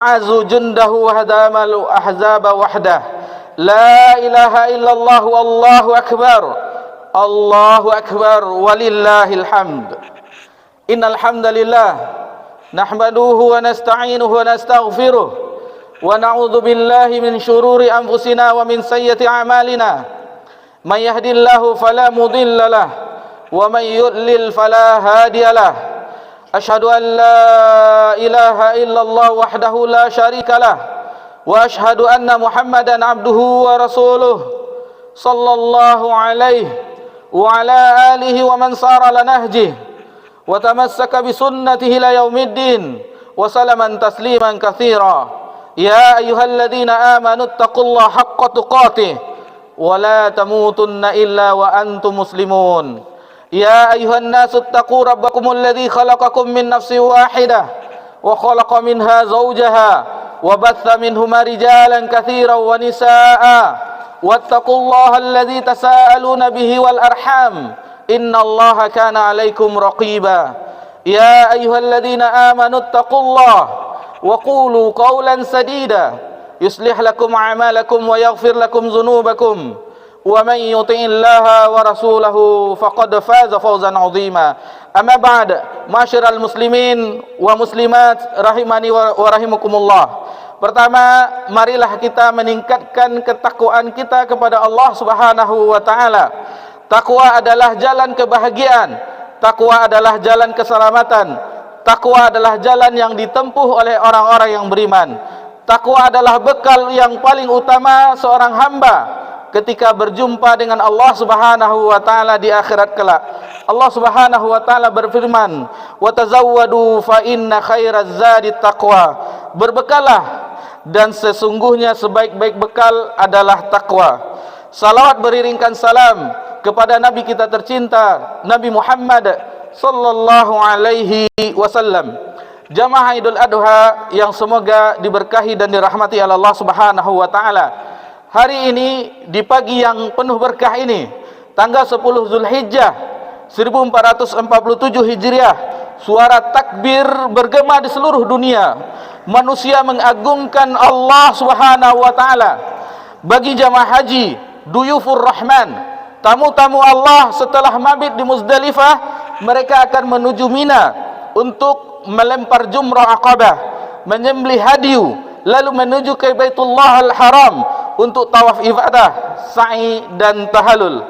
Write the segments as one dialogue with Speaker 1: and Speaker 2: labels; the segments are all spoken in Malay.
Speaker 1: عز جنده وهدام الأحزاب وحده لا إله إلا الله والله أكبر الله أكبر ولله الحمد إن الحمد لله نحمده ونستعينه ونستغفره ونعوذ بالله من شرور أنفسنا ومن سيئات أعمالنا من يهد الله فلا مضل له ومن يضلل فلا هادي له أشهد أن لا إله إلا الله وحده لا شريك له وأشهد أن محمدا عبده ورسوله صلى الله عليه وعلى آله ومن صار على نهجه وتمسك بسنته إلى يوم الدين وسلم تسليما كثيرا يا أيها الذين آمنوا اتقوا الله حق تقاته ولا تموتن إلا وأنتم مسلمون يا أيها الناس اتقوا ربكم الذي خلقكم من نفس واحدة وخلق منها زوجها وبث منهما رجالا كثيرا ونساء واتقوا الله الذي تساءلون به والأرحام إن الله كان عليكم رقيبا يا أيها الذين آمنوا اتقوا الله وقولوا قولا سديدا يصلح لكم أعمالكم ويغفر لكم ذنوبكم ومن يطع الله ورسوله فقد فاز فوزا عظيما أما بعد معاشر muslimin wa muslimat rahimani wa rahimakumullah. Pertama, marilah kita meningkatkan ketakwaan kita kepada Allah Subhanahu wa taala. Takwa adalah jalan kebahagiaan, takwa adalah jalan keselamatan, takwa adalah jalan yang ditempuh oleh orang-orang yang beriman. Takwa adalah bekal yang paling utama seorang hamba ketika berjumpa dengan Allah Subhanahu wa taala di akhirat kelak. Allah Subhanahu wa taala berfirman, "Wa tazawwadu fa inna khairaz zadi taqwa." Berbekalah dan sesungguhnya sebaik-baik bekal adalah takwa. Salawat beriringkan salam kepada Nabi kita tercinta, Nabi Muhammad sallallahu alaihi wasallam. Jamaah Idul Adha yang semoga diberkahi dan dirahmati oleh Allah Subhanahu wa taala. Hari ini, di pagi yang penuh berkah ini, tanggal 10 Zulhijjah 1447 Hijriah, suara takbir bergema di seluruh dunia. Manusia mengagungkan Allah Subhanahu wa taala. Bagi jamaah haji, duyufur rahman, tamu-tamu Allah setelah mabit di Muzdalifah, mereka akan menuju Mina untuk melempar jumrah Aqabah, menyembelih hadiyu, lalu menuju ke Baitullah Al-Haram untuk tawaf ibadah, sa'i dan tahalul.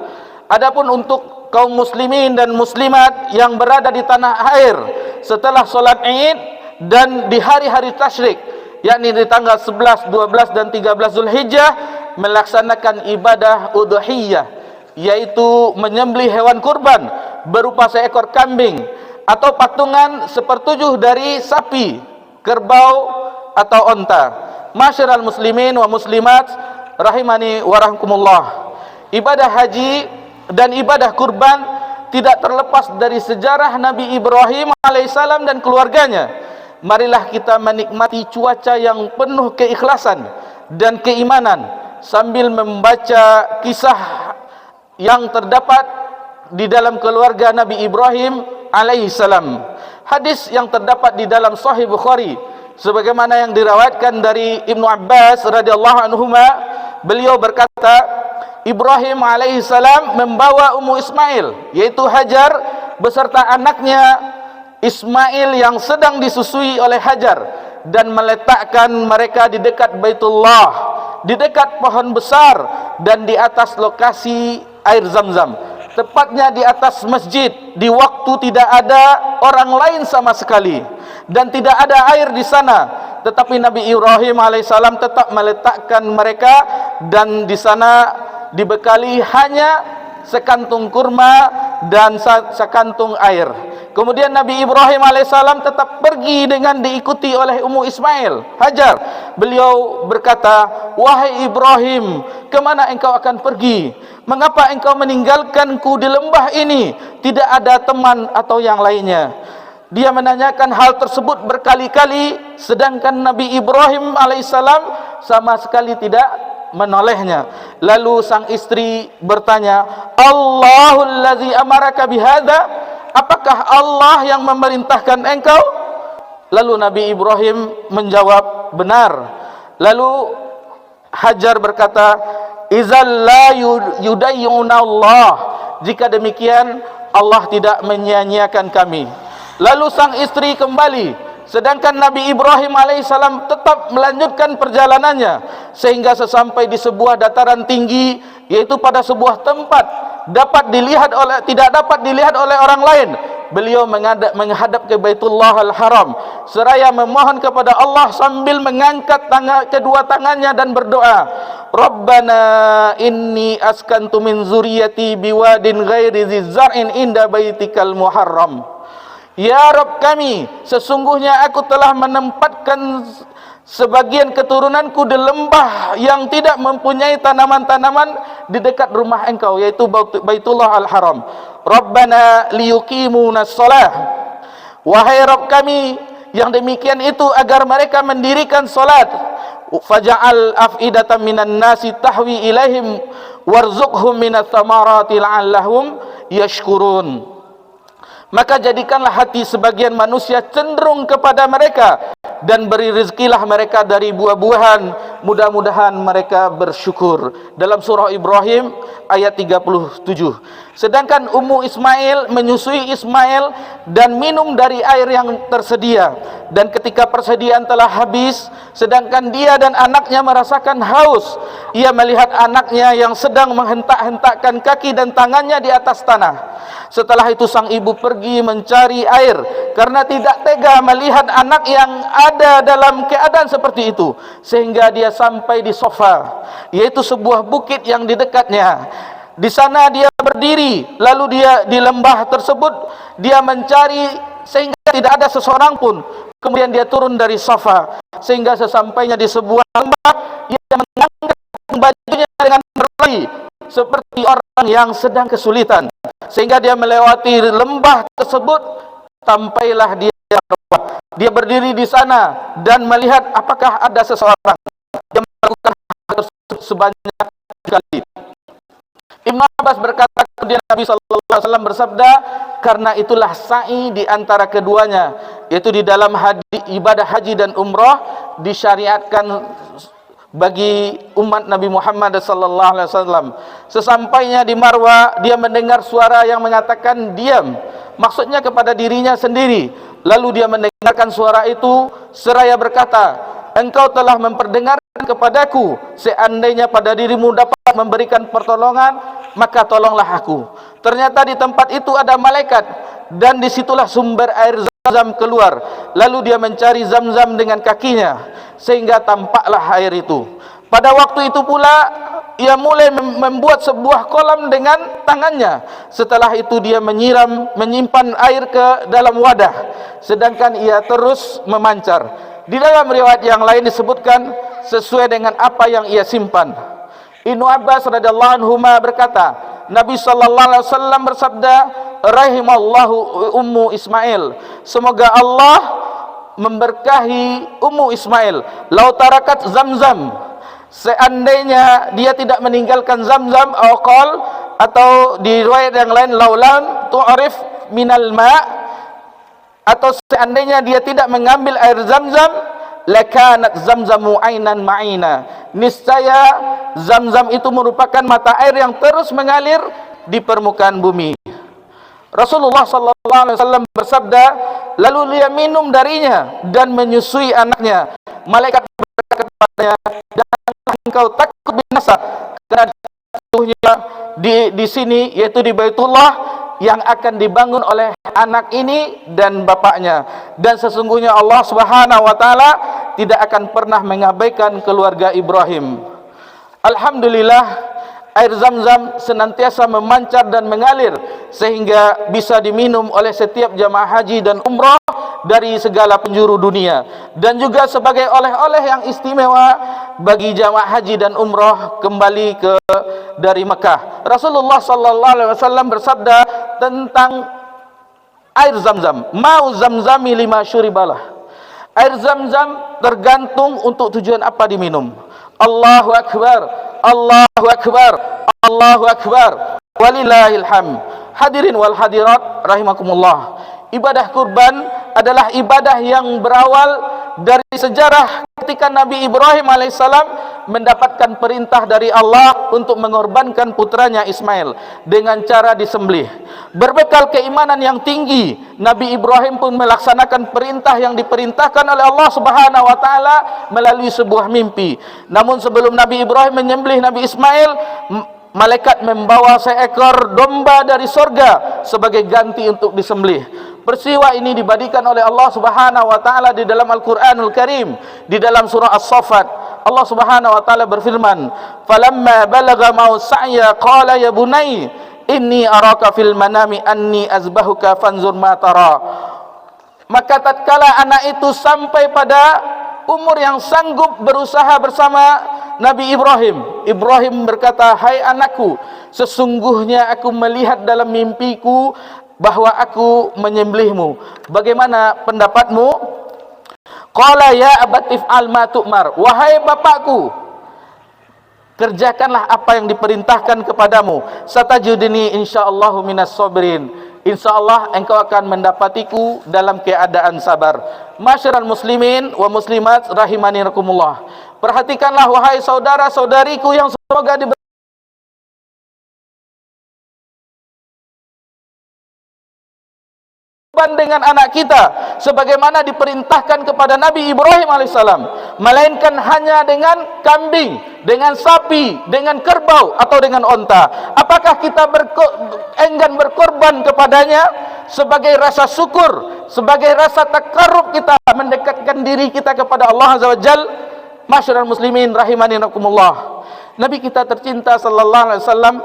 Speaker 1: Adapun untuk kaum muslimin dan muslimat yang berada di tanah air setelah solat Id dan di hari-hari tasyrik, yakni di tanggal 11, 12 dan 13 Zulhijjah, melaksanakan ibadah udhiyah, yaitu menyembelih hewan kurban berupa seekor kambing atau patungan sepertujuh dari sapi, kerbau atau onta. Masyiral muslimin wa muslimat rahimani wa rahmakumullah. Ibadah haji dan ibadah kurban tidak terlepas dari sejarah Nabi Ibrahim alaihissalam dan keluarganya. Marilah kita menikmati cuaca yang penuh keikhlasan dan keimanan sambil membaca kisah yang terdapat di dalam keluarga Nabi Ibrahim alaihissalam. Hadis yang terdapat di dalam Sahih Bukhari sebagaimana yang diriwayatkan dari Ibnu Abbas radhiyallahu anhuma, beliau berkata, Ibrahim alaihissalam membawa Ummu Ismail, yaitu Hajar, beserta anaknya Ismail yang sedang disusui oleh Hajar, dan meletakkan mereka di dekat Baitullah, di dekat pohon besar dan di atas lokasi air Zam-Zam, tepatnya di atas masjid, di waktu tidak ada orang lain sama sekali dan tidak ada air di sana. Tetapi Nabi Ibrahim alaihissalam tetap meletakkan mereka, dan di sana dibekali hanya sekantung kurma dan sekantung air. Kemudian Nabi Ibrahim alaihissalam tetap pergi dengan diikuti oleh Ummu Ismail, Hajar. Beliau berkata, "Wahai Ibrahim, kemana engkau akan pergi? Mengapa engkau meninggalkanku di lembah ini? Tidak ada teman atau yang lainnya." Dia menanyakan hal tersebut berkali-kali, sedangkan Nabi Ibrahim alaihissalam sama sekali tidak menolehnya. Lalu sang istri bertanya, "Allahul ladzi amaraka bihadza?" Apakah Allah yang memerintahkan engkau? Lalu Nabi Ibrahim menjawab, benar. Lalu Hajar berkata, izal la yudayyuna Allah, jika demikian Allah tidak menyia-nyiakan kami. Lalu sang istri kembali, sedangkan Nabi Ibrahim alaihissalam tetap melanjutkan perjalanannya, sehingga sesampai di sebuah dataran tinggi, yaitu pada sebuah tempat tidak dapat dilihat oleh orang lain. Beliau menghadap ke Baitullah Al-Haram seraya memohon kepada Allah sambil mengangkat kedua tangannya dan berdoa, Rabbana inni askantu min zuriyati biwadin ghairi zizzar'in inda baitikal muharram. Ya Rabb kami, sesungguhnya aku telah menempatkan sebagian keturunanku di lembah yang tidak mempunyai tanaman-tanaman di dekat rumah engkau, yaitu Baitullah Al-Haram. Rabbana liyuqimunas shalah. Wahai Rabb kami, yang demikian itu agar mereka mendirikan salat. Faja'al af'idatan minan nasi tahwi ilaihim warzuqhum minats thamarati la'allahum yashkurun. Maka jadikanlah hati sebagian manusia cenderung kepada mereka, dan beri rezekilah mereka dari buah-buahan, mudah-mudahan mereka bersyukur. Dalam surah Ibrahim ayat 37. Sedangkan Ummu Ismail menyusui Ismail dan minum dari air yang tersedia, dan ketika persediaan telah habis, sedangkan dia dan anaknya merasakan haus, ia melihat anaknya yang sedang menghentak-hentakkan kaki dan tangannya di atas tanah. Setelah itu sang ibu pergi mencari air karena tidak tega melihat anak yang ada dalam keadaan seperti itu, sehingga dia sampai di Sofa, yaitu sebuah bukit yang di dekatnya. Di sana dia berdiri, lalu dia di lembah tersebut dia mencari sehingga tidak ada seseorang pun. Kemudian dia turun dari Sofa, sehingga sesampainya di sebuah lembah ia mengangkat bajunya dengan berlari seperti orang yang sedang kesulitan, sehingga dia melewati lembah tersebut. Sampailah dia berdiri di sana dan melihat apakah ada seseorang yang melakukan hal tersebut sebanyak kali. Ibnu Abbas berkata, kemudian Nabi SAW bersabda, karena itulah sa'i di antara keduanya, yaitu di dalam ibadah haji dan umrah disyariatkan bagi umat Nabi Muhammad SAW. Sesampainya di Marwa, dia mendengar suara yang mengatakan diam, maksudnya kepada dirinya sendiri. Lalu dia mendengarkan suara itu seraya berkata, engkau telah memperdengarkan kepadaku, seandainya pada dirimu dapat memberikan pertolongan, maka tolonglah aku. Ternyata di tempat itu ada malaikat, dan disitulah sumber air Zamzam keluar. Lalu dia mencari Zamzam dengan kakinya, sehingga tampaklah air itu. Pada waktu itu pula ia mulai membuat sebuah kolam dengan tangannya. Setelah itu dia menyimpan air ke dalam wadah, sedangkan ia terus memancar. Di dalam riwayat yang lain disebutkan sesuai dengan apa yang ia simpan. Ibnu Abbas radhiyallahu anhu berkata, Nabi sallallahu alaihi wasallam bersabda, rahimallahu Ummu Ismail, semoga Allah memberkahi Ummu Ismail. Lau tarakat Zamzam, seandainya dia tidak meninggalkan Zamzam, atau di riwayat yang lain laulan tu'rif minal ma', atau seandainya dia tidak mengambil air Zamzam, lakanat Zamzamu ainan ma'ina, niscaya Zamzam itu merupakan mata air yang terus mengalir di permukaan bumi. Rasulullah sallallahu alaihi wasallam bersabda, lalu dia minum darinya dan menyusui anaknya. Malaikat berkata kepadanya, janganlah engkau takut binasa, karena sesungguhnya di sini, yaitu di Baitullah, yang akan dibangun oleh anak ini dan bapaknya, dan sesungguhnya Allah Subhanahu wa taala tidak akan pernah mengabaikan keluarga Ibrahim. Alhamdulillah, air Zamzam senantiasa memancar dan mengalir sehingga bisa diminum oleh setiap jamaah haji dan umrah dari segala penjuru dunia, dan juga sebagai oleh-oleh yang istimewa bagi jamaah haji dan umrah kembali dari Mekah. Rasulullah sallallahu alaihi wasallam bersabda tentang air Zamzam, mau Zamzami lima syuribalah. Air Zamzam tergantung untuk tujuan apa diminum. Allahu akbar, Allahu akbar, Allahu akbar, walillahil hamd. Hadirin wal hadirat rahimakumullah, ibadah kurban adalah ibadah yang berawal dari sejarah ketika Nabi Ibrahim alaihissalam mendapatkan perintah dari Allah untuk mengorbankan putranya Ismail dengan cara disembelih. Berbekal keimanan yang tinggi, Nabi Ibrahim pun melaksanakan perintah yang diperintahkan oleh Allah Subhanahu wa taala melalui sebuah mimpi. Namun sebelum Nabi Ibrahim menyembelih Nabi Ismail, malaikat membawa seekor domba dari sorga sebagai ganti untuk disembelih. Peristiwa ini dibadikan oleh Allah Subhanahu wa taala di dalam Al-Qur'anul Karim, di dalam surah As-Saffat. Allah Subhanahu wa taala berfirman, "Falamma balagha ma'u sa'ya qala ya bunai inni araka fil manami anni azbahuka fanzur ma tara." Maka tatkala anak itu sampai pada umur yang sanggup berusaha bersama Nabi Ibrahim, Ibrahim berkata, "Hai anakku, sesungguhnya aku melihat dalam mimpiku bahwa aku menyembelihmu. Bagaimana pendapatmu?" Qala ya abati if'al ma tu'mar. Wahai bapakku, kerjakanlah apa yang diperintahkan kepadamu. Satajudini insyaallah minas sabirin. Insyaallah engkau akan mendapatiku dalam keadaan sabar. Masyiral muslimin wa muslimat rahimani rakumullah. Perhatikanlah wahai saudara-saudariku yang semoga diberi dengan anak kita sebagaimana diperintahkan kepada Nabi Ibrahim alaihissalam, melainkan hanya dengan kambing, dengan sapi, dengan kerbau atau dengan onta. Apakah kita enggan berkorban kepadanya sebagai rasa syukur, sebagai rasa takarrub kita mendekatkan diri kita kepada Allah Azza wa Jalla? Masyiral muslimin rahimani rakumullah. Nabi kita tercinta sallallahu alaihi wasallam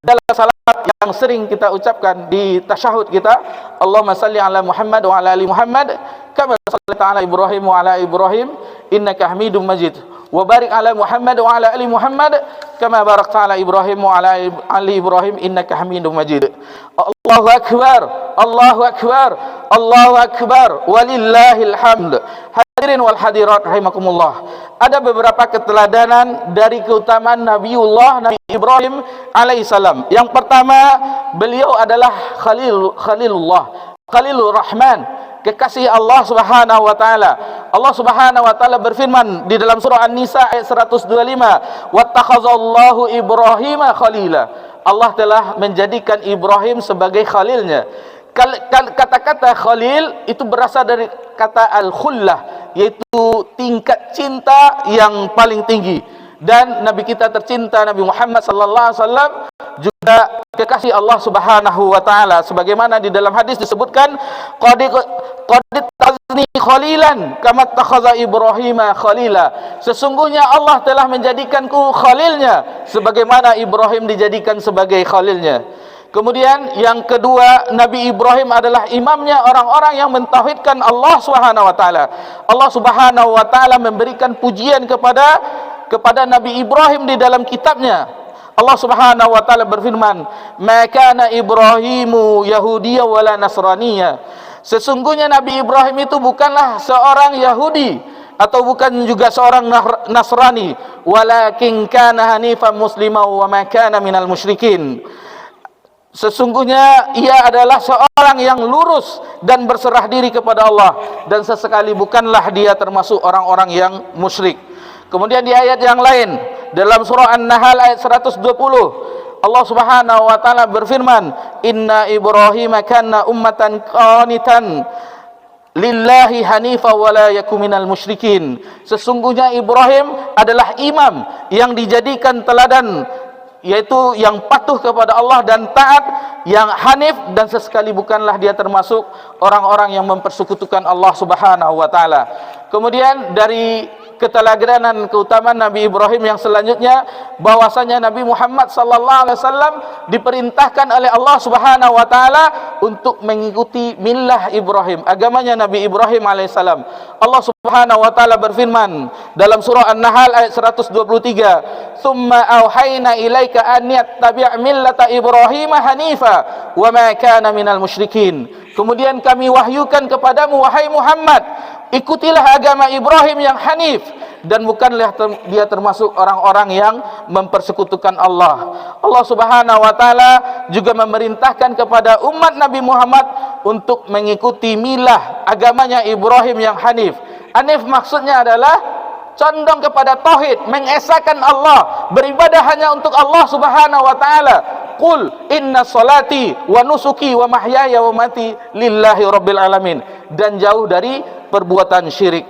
Speaker 1: dalam salat yang sering kita ucapkan di tasyahud kita, Allahumma salli ala Muhammad wa ala ali Muhammad kama shallaita ala Ibrahim wa ala Ibrahim innaka Hamidum Majid wa barik ala Muhammad wa ala ali Muhammad kama barakta ala Ibrahim wa ala ali Ibrahim innaka Hamidum Majid. Allahu akbar, Allahu akbar, Allahu akbar, walillahil hamd. Hadirin wal hadirat rahimakumullah. Ada beberapa keteladanan dari keutamaan Nabiullah Nabi Ibrahim alaihissalam. Yang pertama, beliau adalah Khalilullah, Khalilur Rahman, kekasih Allah Subhanahu wa taala. Allah Subhanahu wa taala berfirman di dalam surah An-Nisa ayat 125, "Wattakhazallahu Ibrahima khalila." Allah telah menjadikan Ibrahim sebagai khalilnya. Kata-kata khalil itu berasal dari kata al-khullah, yaitu tingkat cinta yang paling tinggi. Dan Nabi kita tercinta Nabi Muhammad sallallahu alaihi wasallam juga kekasih Allah Subhanahu wa taala, sebagaimana di dalam hadis disebutkan, qad tazni khalilan kama takhaza Ibrahima khalila. Sesungguhnya Allah telah menjadikanku khalilnya sebagaimana Ibrahim dijadikan sebagai khalilnya. Kemudian yang kedua, Nabi Ibrahim adalah imamnya orang-orang yang mentauhidkan Allah Subhanahu wa taala. Allah Subhanahu wa taala memberikan pujian kepada Nabi Ibrahim di dalam kitabnya. Allah Subhanahu wa taala berfirman, "Ma kana Ibrahimu Yahudiyya wala Nasraniyya." Sesungguhnya Nabi Ibrahim itu bukanlah seorang Yahudi atau bukan juga seorang Nasrani, walakin kana hanifan muslima wa ma kana minal musyrikin. Sesungguhnya ia adalah seorang yang lurus dan berserah diri kepada Allah, dan sesekali bukanlah dia termasuk orang-orang yang musyrik. Kemudian di ayat yang lain dalam surah An-Nahl ayat 120, Allah Subhanahu wa taala berfirman, "Inna Ibrahima kana ummatan qanitan lillahi hanifa wa la yakum minal musyrikin." Sesungguhnya Ibrahim adalah imam yang dijadikan teladan, yaitu yang patuh kepada Allah dan taat, yang hanif, dan sesekali bukanlah dia termasuk orang-orang yang mempersekutukan Allah Subhanahu wa taala. Kemudian dari keteladanan keutamaan Nabi Ibrahim yang selanjutnya, bahwasanya Nabi Muhammad sallallahu alaihi wasallam diperintahkan oleh Allah Subhanahu wa taala untuk mengikuti millah Ibrahim, agamanya Nabi Ibrahim alaihissalam. Allah Subhanahu wa taala berfirman dalam surah An-Nahl ayat 123, "Tsumma auhayna ilaika an yattabi' millata Ibrahim hanifa wa ma kana minal musyrikin." Kemudian kami wahyukan kepadamu wahai Muhammad, ikutilah agama Ibrahim yang hanif, dan bukanlah dia termasuk orang-orang yang mempersekutukan Allah. Allah Subhanahu wa taala juga memerintahkan kepada umat Nabi Muhammad untuk mengikuti milah agamanya Ibrahim yang hanif. Hanif maksudnya adalah condong kepada tauhid, mengesahkan Allah, beribadah hanya untuk Allah Subhanahu wa taala. Qul inna salati wa nusuki wa mahyaya wa mati lillahi rabbil alamin, dan jauh dari perbuatan syirik.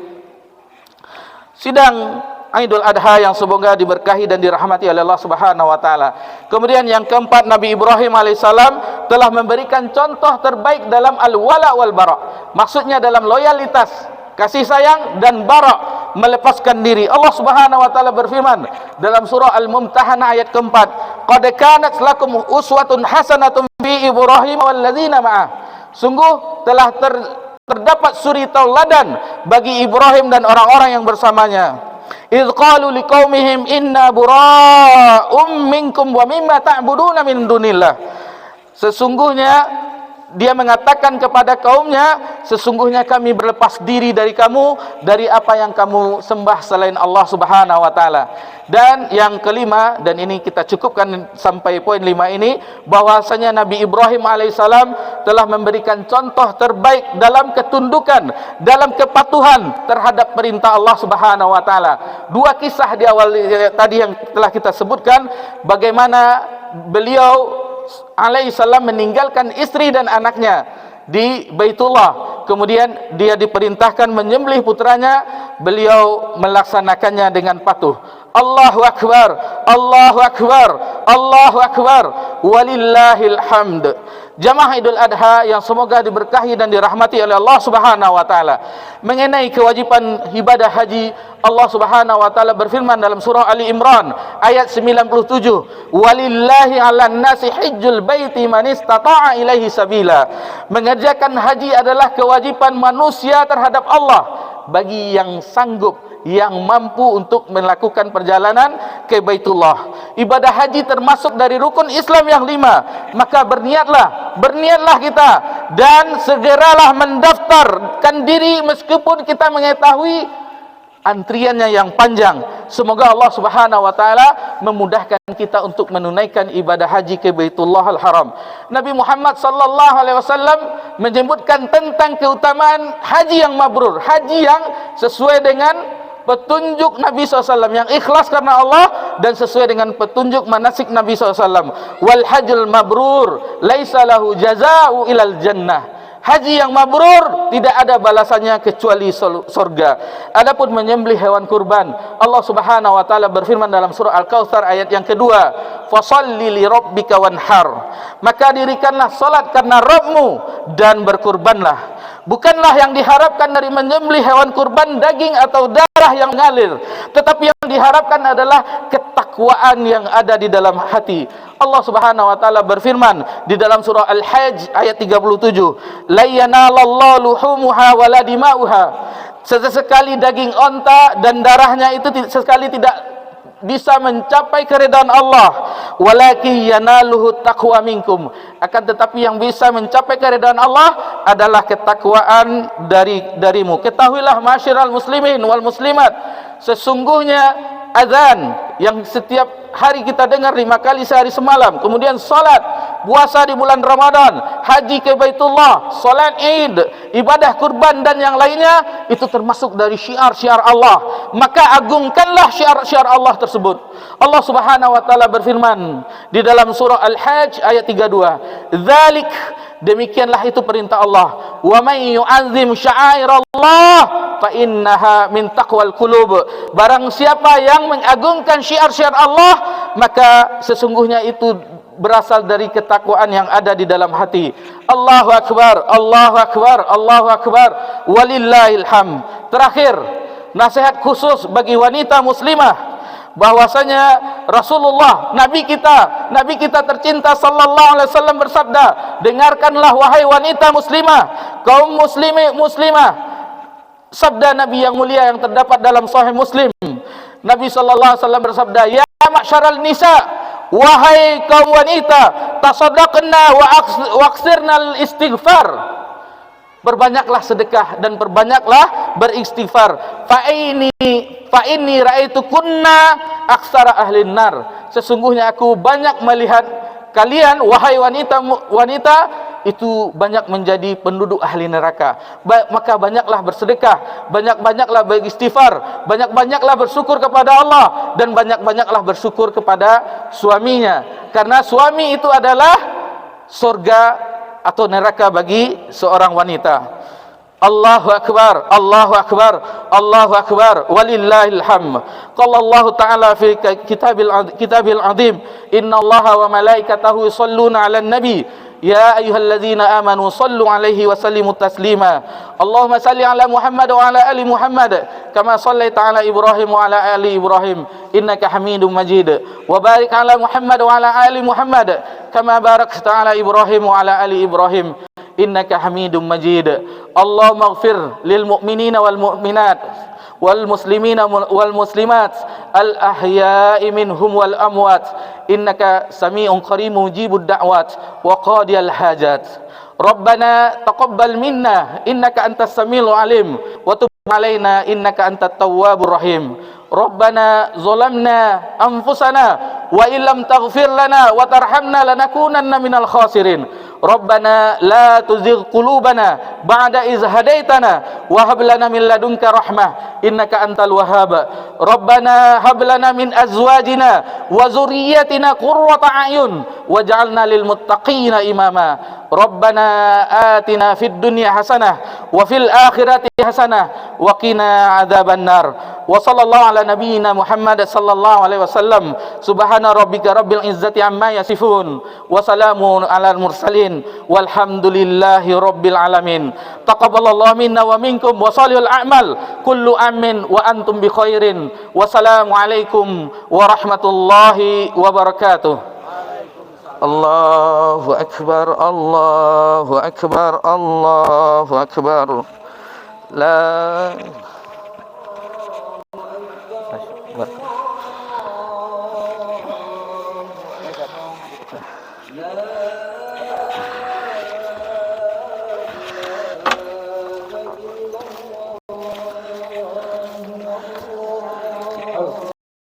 Speaker 1: Sidang Idul Adha yang semoga diberkahi dan dirahmati oleh Allah Subhanahu wa taala. Kemudian yang keempat, Nabi Ibrahim alaihissalam telah memberikan contoh terbaik dalam al-wala wal bara. Maksudnya dalam loyalitas, kasih sayang, dan bara, melepaskan diri. Allah Subhanahu wa taala berfirman dalam surah Al-Mumtahanah ayat keempat, "Qad kanat lakum uswatun hasanatun fi Ibrahim wal ladzina ma'ah." Sungguh telah terdapat suri tauladan bagi Ibrahim dan orang-orang yang bersamanya. Idz qalu liqaumihim inna bura'um minkum wa mimma ta'buduna min dunillah. Sesungguhnya dia mengatakan kepada kaumnya, sesungguhnya kami berlepas diri dari kamu, dari apa yang kamu sembah selain Allah Subhanahu wa taala. Dan yang kelima, dan ini kita cukupkan sampai poin 5 ini, bahwasanya Nabi Ibrahim alaihissalam telah memberikan contoh terbaik dalam ketundukan, dalam kepatuhan terhadap perintah Allah Subhanahu wa taala. Dua kisah di awal tadi yang telah kita sebutkan, bagaimana beliau alaihissalam meninggalkan istri dan anaknya di Baitullah, kemudian dia diperintahkan menyembelih putranya, beliau melaksanakannya dengan patuh. Allahu Akbar, Allahu Akbar, Allahu Akbar, walillahil hamd. Jamaah Idul Adha yang semoga diberkahi dan dirahmati oleh Allah Subhanahu wa taala. Mengenai kewajiban ibadah haji, Allah Subhanahu wa taala berfirman dalam surah Ali Imran ayat 97, "Walillahi 'alan nasi hajjul baiti man istata'a ilaihi sabila." Mengerjakan haji adalah kewajiban manusia terhadap Allah bagi yang sanggup, yang mampu untuk melakukan perjalanan ke Baitullah. Ibadah haji termasuk dari rukun Islam yang 5. Maka berniatlah kita, dan segeralah mendaftarkan diri meskipun kita mengetahui antriannya yang panjang. Semoga Allah Subhanahu wa taala memudahkan kita untuk menunaikan ibadah haji ke Baitullahil Haram. Nabi Muhammad sallallahu alaihi wasallam menyebutkan tentang keutamaan haji yang mabrur, haji yang sesuai dengan petunjuk Nabi SAW, yang ikhlas karena Allah dan sesuai dengan petunjuk manasik Nabi SAW. Wal hajjul mabrur laisa lahu jazaa'u ilal jannah. Haji yang mabrur tidak ada balasannya kecuali surga. Adapun menyembelih hewan kurban, Allah Subhanahu wa taala berfirman dalam surah Al-Kautsar ayat yang kedua, "Fasholli li rabbika wanhar." Maka dirikanlah salat karena Rabbmu dan berkurbanlah. Bukanlah yang diharapkan dari menyembelih hewan kurban daging atau darah yang mengalir, tetapi yang diharapkan adalah ketakwaan yang ada di dalam hati. Allah Subhanahu wa taala berfirman di dalam surah Al-Hajj ayat 37, "La yanalallahu luhumuha wala dima'uha." Sesekali daging onta dan darahnya itu sesekali tidak bisa mencapai keridhaan Allah, walakin yanaluhu taqwa minkum. Akan tetapi yang bisa mencapai keridhaan Allah adalah ketakwaan darimu. Ketahuilah masyiral muslimin wal muslimat, sesungguhnya azan yang setiap hari kita dengar 5 kali sehari semalam, kemudian salat, puasa di bulan Ramadan, haji ke Baitullah, salat Id, ibadah kurban dan yang lainnya, itu termasuk dari syiar-syiar Allah. Maka agungkanlah syiar-syiar Allah tersebut. Allah Subhanahu wa taala berfirman di dalam surah Al-Hajj ayat 32, "Dzalik," demikianlah itu perintah Allah, "wa may yu'azzim sya'airallah fa innaha min taqwal qulub." Barang siapa yang mengagungkan syiar-syiar Allah, maka sesungguhnya itu berasal dari ketakwaan yang ada di dalam hati. Allahu Akbar, Allahu Akbar, Allahu Akbar, walillahil hamd. Terakhir, nasihat khusus bagi wanita muslimah, bahwasanya Rasulullah, Nabi kita tercinta sallallahu alaihi wasallam bersabda, "Dengarkanlah wahai wanita muslimah, kaum muslimah." Sabda Nabi yang mulia yang terdapat dalam Sahih Muslim. Nabi sallallahu alaihi wasallam bersabda, "Ya ma'syaral nisa, wahai kaum wanita, tasaddaqna wa aksirnal istighfar." Berbanyaklah sedekah dan perbanyaklah beristighfar. Fa inni raaitu kunna aksara ahlin nar. Sesungguhnya aku banyak melihat kalian wahai wanita itu banyak menjadi penduduk ahli neraka. Maka banyaklah bersedekah, banyak-banyaklah beristighfar, banyak-banyaklah bersyukur kepada Allah, dan banyak-banyaklah bersyukur kepada suaminya, karena suami itu adalah surga atau neraka bagi seorang wanita. Allahu akbar, Allahu akbar, Allahu akbar, walillahil hamd. Qala Allah Ta'ala fi kitabil azim, innallaha wa malaikatahu yusholluna 'alan nabi ya ayyuhalladzina amanu shallu 'alaihi wa sallimu taslima. Allahumma salli 'ala Muhammad wa 'ala ali Muhammad kama shallaita 'ala Ibrahim wa 'ala ali Ibrahim innaka Hamidum Majid. Wa barik 'ala Muhammad wa 'ala ali Muhammad kama barakta 'ala Ibrahim wa 'ala ali Ibrahim innaka Hamidum Majid. Allahumma ighfir lil mu'minina wal mu'minat wal muslimina wal muslimat al ahya'i minhum wal amwat innaka sami'un qaribun mujibud da'wat wa qadiyal hajat. Rabbana taqabbal minna innaka antas samiul alim wa tub alaina innaka antat tawwabur rahim. Rabbana zalamna anfusana wa illam taghfir lana wa tarhamna lanakunanna minal khasirin. Rabbana la tuzigh qulubana ba'da iz hadaitana wa hab lana min ladunka rahmah innaka antal wahhab. Rabbana hab lana min azwajina wa dzurriyyatina qurrata a'yun waj'alna lil muttaqina imama. Rabbana atina fid dunya hasanah wa fil akhirati hasanah wa qina adzabannar. Wa sallallahu ala nabiyyina Muhammad sallallahu alaihi wasallam. Subhana rabbika rabbil izzati amma yasifun wa salamun alal mursalin walhamdulillahi rabbil alamin. Taqabbalallahu minna wa minkum wa salihul a'mal kullu amin wa antum bi khairin. Wassalamu alaikum warahmatullahi wabarakatuh. Allahu akbar, Allahu akbar, Allahu akbar. La La